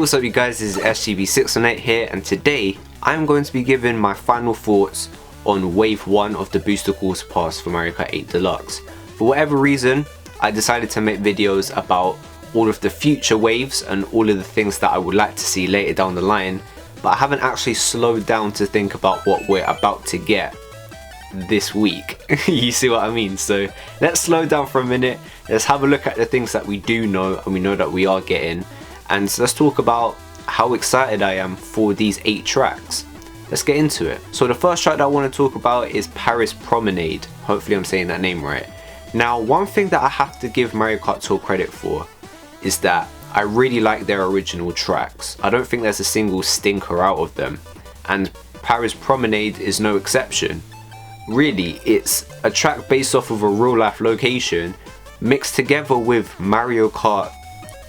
what's up you guys, this is SGB618 here, and today I'm going to be giving my final thoughts on Wave 1 of the Booster Course Pass for Mario Kart 8 Deluxe. For whatever reason, I decided to make videos about all of the future waves and all of the things that I would like to see later down the line, but I haven't actually slowed down to think about what we're about to get this week. You see what I mean? So let's slow down for a minute, let's have a look at the things that we do know and we know that we are getting, and so let's talk about how excited I am for these 8 tracks. Let's get into it. So the first track that I want to talk about is Paris Promenade. Hopefully I'm saying that name right. Now, one thing that I have to give Mario Kart Tour credit for is that I really like their original tracks. I don't think there's a single stinker out of them, and Paris Promenade is no exception. Really, it's a track based off of a real life location mixed together with Mario Kart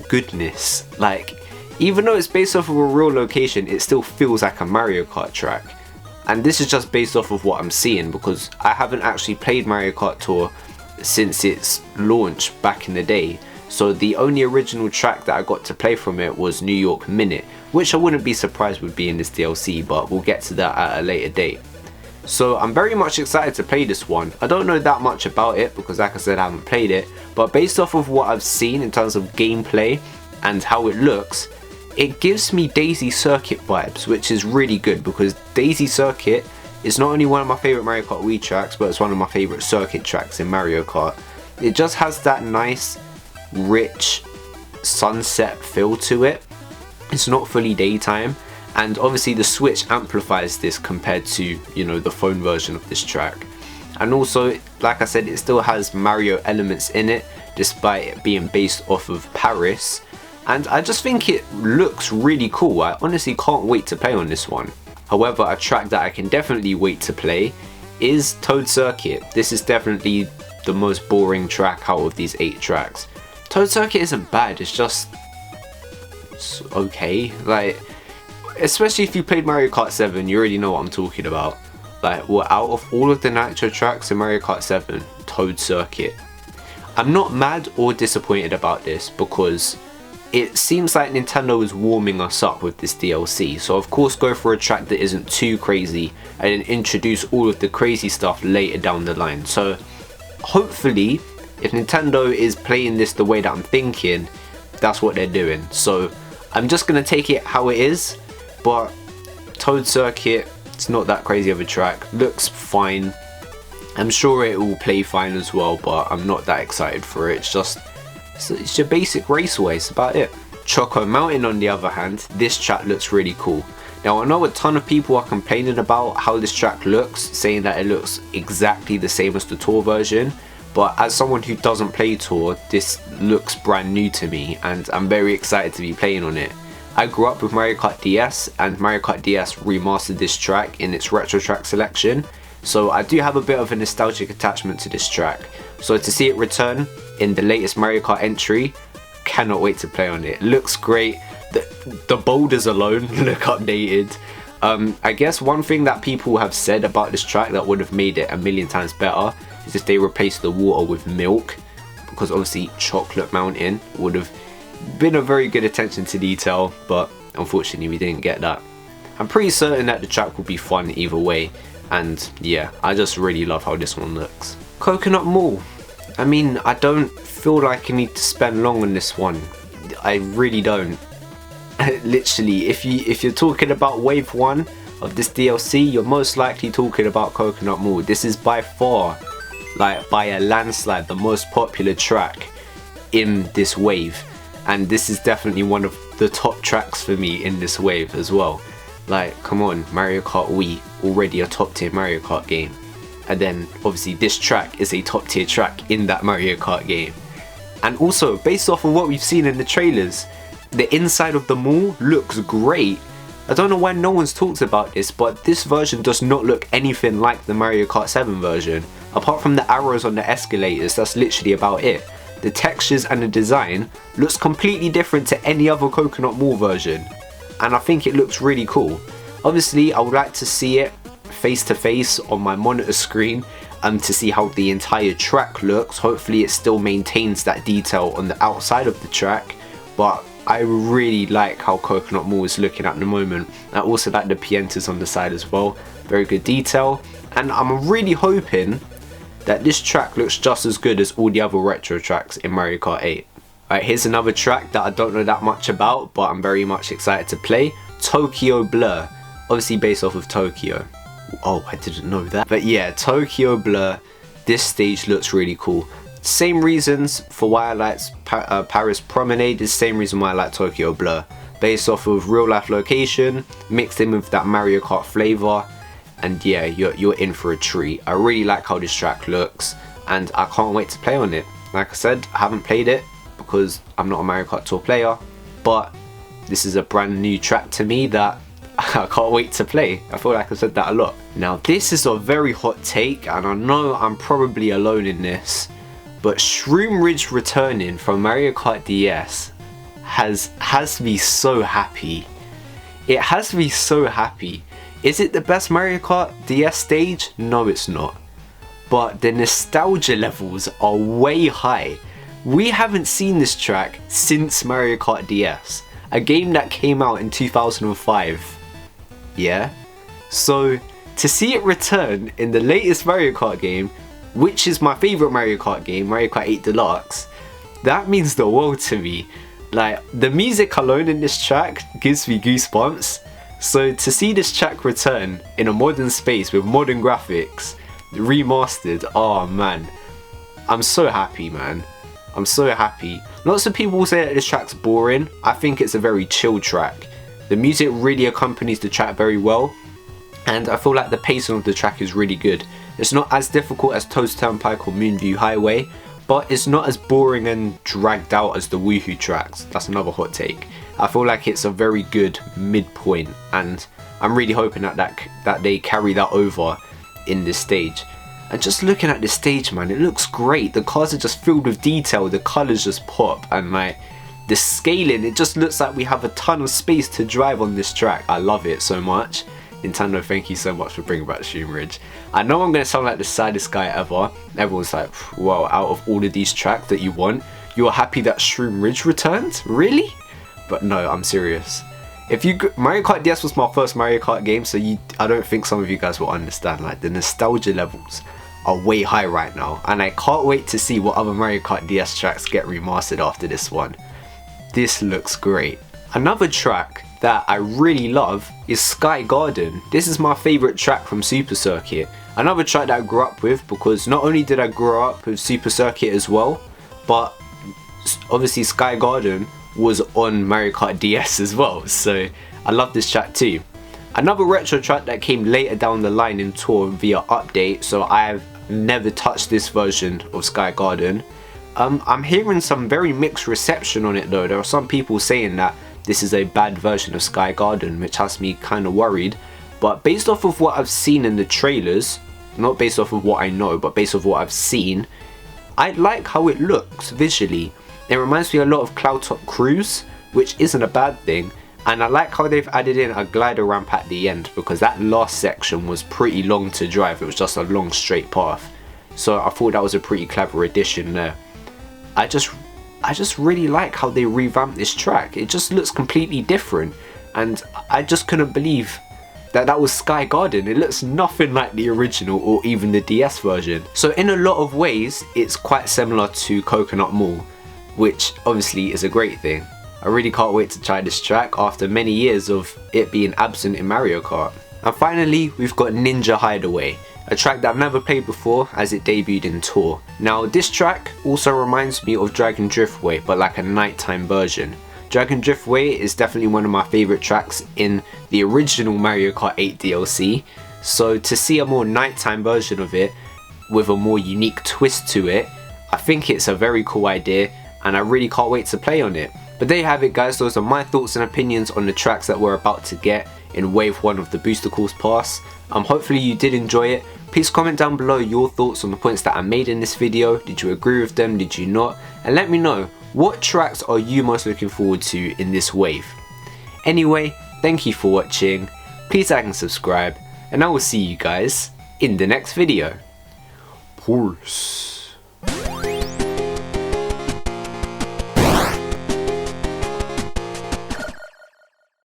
goodness. Like, even though it's based off of a real location, it still feels like a Mario Kart track. And this is just based off of what I'm seeing, because I haven't actually played Mario Kart Tour since its launch back in the day. So the only original track that I got to play from it was New York Minute, which I wouldn't be surprised would be in this DLC, but we'll get to that at a later date. So I'm very much excited to play this one. I don't know that much about it because, like I said, I haven't played it, but based off of what I've seen in terms of gameplay and how it looks, it gives me Daisy Circuit vibes, which is really good because Daisy Circuit is not only one of my favourite Mario Kart Wii tracks, but it's one of my favourite circuit tracks in Mario Kart. It just has that nice, rich sunset feel to it. It's not fully daytime, and obviously the Switch amplifies this compared to, you know, the phone version of this track. And also, like I said, it still has Mario elements in it despite it being based off of Paris, and I just think it looks really cool. I honestly can't wait to play on this one. However, a track that I can definitely wait to play is Toad Circuit. This is definitely the most boring track out of these 8 tracks. Toad Circuit isn't bad, it's just it's okay. Like, especially if you played Mario Kart 7, you already know what I'm talking about. Like, well, out of all of the Nitro tracks in Mario Kart 7, Toad Circuit. I'm not mad or disappointed about this because it seems like Nintendo is warming us up with this DLC. So of course go for a track that isn't too crazy and then introduce all of the crazy stuff later down the line. So hopefully, if Nintendo is playing this the way that I'm thinking, that's what they're doing. So I'm just going to take it how it is. But Toad Circuit, it's not that crazy of a track, looks fine. I'm sure it will play fine as well, but I'm not that excited for it. It's your basic raceway, it's about it. Choco Mountain, on the other hand, this track looks really cool. Now, I know a ton of people are complaining about how this track looks, saying that it looks exactly the same as the Tour version, but as someone who doesn't play Tour, this looks brand new to me and I'm very excited to be playing on it. I grew up with Mario Kart DS, and Mario Kart DS remastered this track in its retro track selection, so I do have a bit of a nostalgic attachment to this track. So to see it return in the latest Mario Kart entry, cannot wait to play on it. Looks great, the boulders alone look updated. I guess one thing that people have said about this track that would have made it a million times better is if they replaced the water with milk, because obviously Chocolate Mountain would have been a very good attention to detail, but unfortunately we didn't get that. I'm pretty certain that the track will be fun either way, and yeah, I just really love how this one looks. Coconut Mall. I mean, I don't feel like I need to spend long on this one. I really don't. Literally, if you're talking about Wave 1 of this DLC, you're most likely talking about Coconut Mall. This is by far, like by a landslide, the most popular track in this wave. And this is definitely one of the top tracks for me in this wave as well. Like, come on, Mario Kart Wii, already a top tier Mario Kart game. And then obviously this track is a top tier track in that Mario Kart game. And also, based off of what we've seen in the trailers, the inside of the mall looks great. I don't know why no one's talked about this, but this version does not look anything like the Mario Kart 7 version. Apart from the arrows on the escalators, that's literally about it. The textures and the design looks completely different to any other Coconut Mall version, and I think it looks really cool. Obviously, I would like to see it face to face on my monitor screen to see how the entire track looks. Hopefully it still maintains that detail on the outside of the track, but I really like how Coconut Mall is looking at the moment. I also like the Pientas on the side as well. Very good detail. And I'm really hoping that this track looks just as good as all the other retro tracks in Mario Kart 8. Alright, here's another track that I don't know that much about, but I'm very much excited to play. Tokyo Blur. Obviously based off of Tokyo. Oh, I didn't know that. But yeah, Tokyo Blur. This stage looks really cool. Same reasons for why I like Paris Promenade is the same reason why I like Tokyo Blur. Based off of real life location, mixed in with that Mario Kart flavour, and yeah, you're in for a treat. I really like how this track looks, and I can't wait to play on it. Like I said, I haven't played it because I'm not a Mario Kart Tour player, but this is a brand new track to me that I can't wait to play. I feel like I've said that a lot. Now this is a very hot take, and I know I'm probably alone in this, but Shroom Ridge returning from Mario Kart DS has me so happy. It has me so happy. Is it the best Mario Kart DS stage? No, it's not. But the nostalgia levels are way high. We haven't seen this track since Mario Kart DS, a game that came out in 2005. Yeah? So to see it return in the latest Mario Kart game, which is my favourite Mario Kart game, Mario Kart 8 Deluxe, that means the world to me. Like, the music alone in this track gives me goosebumps. So to see this track return in a modern space with modern graphics, remastered, oh man, I'm so happy, man. I'm so happy. Lots of people will say that this track's boring. I think it's a very chill track. The music really accompanies the track very well, and I feel like the pacing of the track is really good. It's not as difficult as Toad's Turnpike or Moonview Highway, but it's not as boring and dragged out as the Woohoo tracks. That's another hot take. I feel like it's a very good midpoint, and I'm really hoping that they carry that over in this stage. And just looking at this stage, man, it looks great. The cars are just filled with detail, the colours just pop, and like the scaling, it just looks like we have a ton of space to drive on this track. I love it so much. Nintendo, thank you so much for bringing back Shroom Ridge. I know I'm going to sound like the saddest guy ever. Everyone's like, well, out of all of these tracks that you want, you're happy that Shroom Ridge returned? Really? But no, I'm serious. Mario Kart DS was my first Mario Kart game, so I don't think some of you guys will understand. Like, the nostalgia levels are way high right now, and I can't wait to see what other Mario Kart DS tracks get remastered after this one. This looks great. Another track that I really love is Sky Garden. This is my favourite track from Super Circuit. Another track that I grew up with, because not only did I grow up with Super Circuit as well, but obviously Sky Garden was on Mario Kart DS as well, so I love this track too. Another retro track that came later down the line in Tour via update, so I've never touched this version of Sky Garden. I'm hearing some very mixed reception on it though. There are some people saying that this is a bad version of Sky Garden, which has me kind of worried. But based off of what I've seen in the trailers, not based off of what I know, but based off of what I've seen, I like how it looks visually. It reminds me a lot of Cloud Top Cruise, which isn't a bad thing. And I like how they've added in a glider ramp at the end, because that last section was pretty long to drive. It was just a long straight path. So I thought that was a pretty clever addition there. I just really like how they revamped this track. It just looks completely different, and I just couldn't believe that that was Sky Garden. It looks nothing like the original or even the DS version. So in a lot of ways, it's quite similar to Coconut Mall, which obviously is a great thing. I really can't wait to try this track after many years of it being absent in Mario Kart. And finally, we've got Ninja Hideaway, a track that I've never played before as it debuted in Tour. Now this track also reminds me of Dragon Driftway, but like a nighttime version. Dragon Driftway is definitely one of my favourite tracks in the original Mario Kart 8 DLC, so to see a more nighttime version of it with a more unique twist to it, I think it's a very cool idea, and I really can't wait to play on it. But there you have it guys, those are my thoughts and opinions on the tracks that we're about to get in Wave 1 of the Booster Course Pass. Hopefully you did enjoy it. Please comment down below your thoughts on the points that I made in this video. Did you agree with them? Did you not? And let me know, what tracks are you most looking forward to in this wave? Anyway, thank you for watching. Please like and subscribe, and I will see you guys in the next video. Peace.